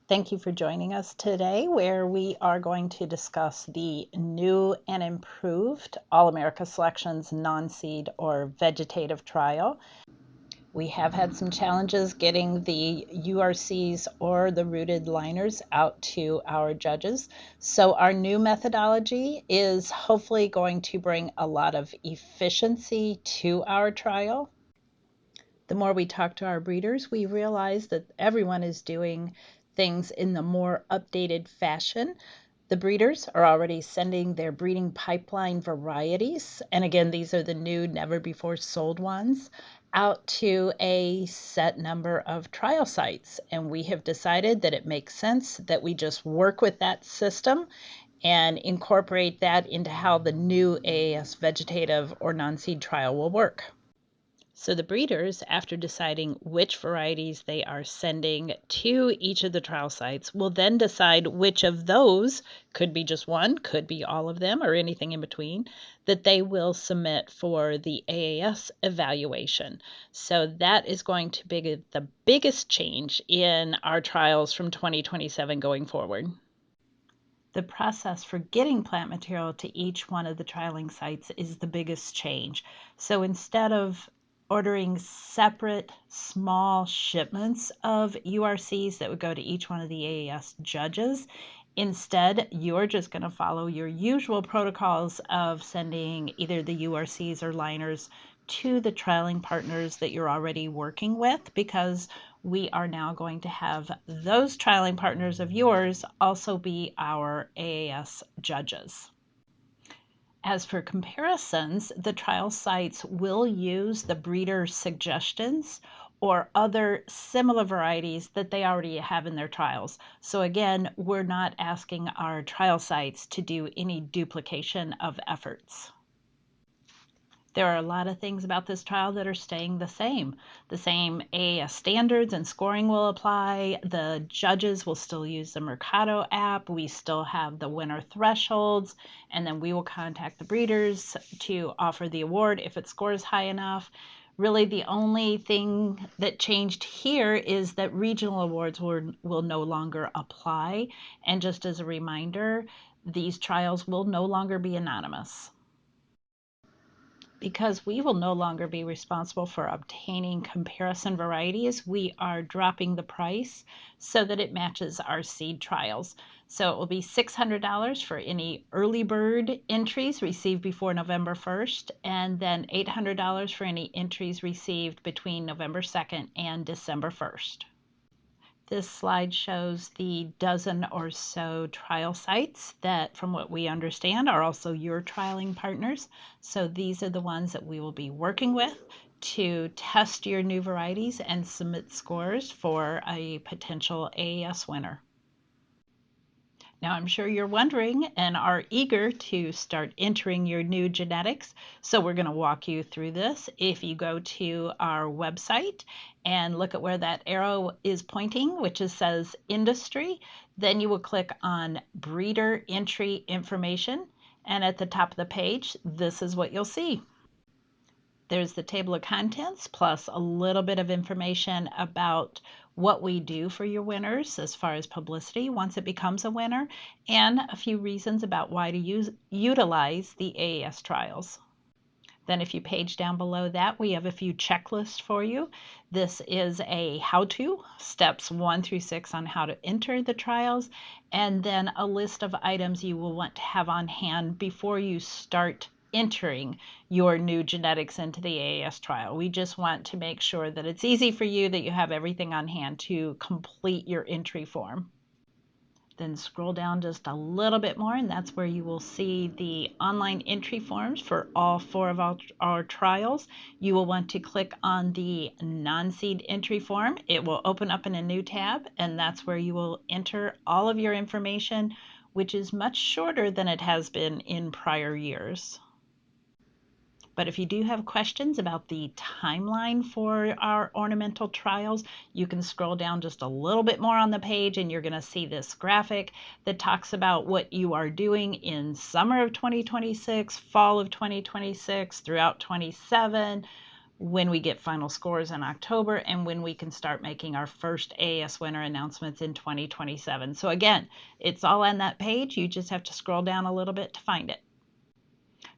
Thank you for joining us today, where we are going to discuss the new and improved All-America Selections non-seed or vegetative trial. We have had some challenges getting the URCs or the rooted liners out to our judges. So our new methodology is hopefully going to bring a lot of efficiency to our trial. The more we talk to our breeders, we realize that everyone is doing things in the more updated fashion. The breeders are already sending their breeding pipeline varieties, and again, these are the new, never before sold ones, out to a set number of trial sites. And we have decided that it makes sense that we just work with that system and incorporate that into how the new AAS vegetative or non-seed trial will work. So the breeders, after deciding which varieties they are sending to each of the trial sites, will then decide which of those, could be just one, could be all of them, or anything in between, that they will submit for the AAS evaluation. So that is going to be the biggest change in our trials from 2027 going forward. The process for getting plant material to each one of the trialing sites is the biggest change. So instead of ordering separate small shipments of URCs that would go to each one of the AAS judges, instead you're just going to follow your usual protocols of sending either the URCs or liners to the trialing partners that you're already working with, because we are now going to have those trialing partners of yours also be our AAS judges. As for comparisons, the trial sites will use the breeder suggestions or other similar varieties that they already have in their trials. So again, we're not asking our trial sites to do any duplication of efforts. There are a lot of things about this trial that are staying the same. The same AAS standards and scoring will apply. The judges will still use the Mercado app. We still have the winner thresholds, and then we will contact the breeders to offer the award if it scores high enough. Really, the only thing that changed here is that regional awards will no longer apply. And just as a reminder, these trials will no longer be anonymous. Because we will no longer be responsible for obtaining comparison varieties, we are dropping the price so that it matches our seed trials. So it will be $600 for any early bird entries received before November 1st, and then $800 for any entries received between November 2nd and December 1st. This slide shows the dozen or so trial sites that, from what we understand, are also your trialing partners. So these are the ones that we will be working with to test your new varieties and submit scores for a potential AAS winner. Now, I'm sure you're wondering and are eager to start entering your new genetics, so we're going to walk you through this. If you go to our website and look at where that arrow is pointing, which says industry, then you will click on breeder entry information, and at the top of the page, this is what you'll see. There's the table of contents plus a little bit of information about what we do for your winners as far as publicity once it becomes a winner, and a few reasons about why to utilize the AAS trials. Then if you page down below that, we have a few checklists for you. This is a how-to, steps 1 through 6 on how to enter the trials, and then a list of items you will want to have on hand before you start entering your new genetics into the AAS trial. We just want to make sure that it's easy for you, that you have everything on hand to complete your entry form. Then scroll down just a little bit more, and that's where you will see the online entry forms for all 4 of our trials. You will want to click on the non-seed entry form. It will open up in a new tab, and that's where you will enter all of your information, which is much shorter than it has been in prior years. But if you do have questions about the timeline for our ornamental trials, you can scroll down just a little bit more on the page, and you're going to see this graphic that talks about what you are doing in summer of 2026, fall of 2026, throughout 27, when we get final scores in October, and when we can start making our first AAS winner announcements in 2027. So again, it's all on that page. You just have to scroll down a little bit to find it.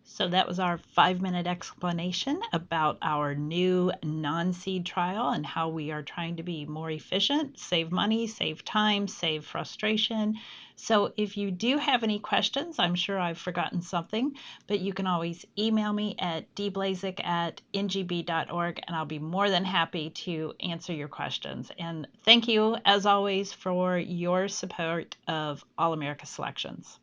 So that was our 5-minute explanation about our new non-seed trial and how we are trying to be more efficient, save money, save time, save frustration. So if you do have any questions, I'm sure I've forgotten something, but you can always email me at dblazek@ngb.org, and I'll be more than happy to answer your questions. And thank you, as always, for your support of All America Selections.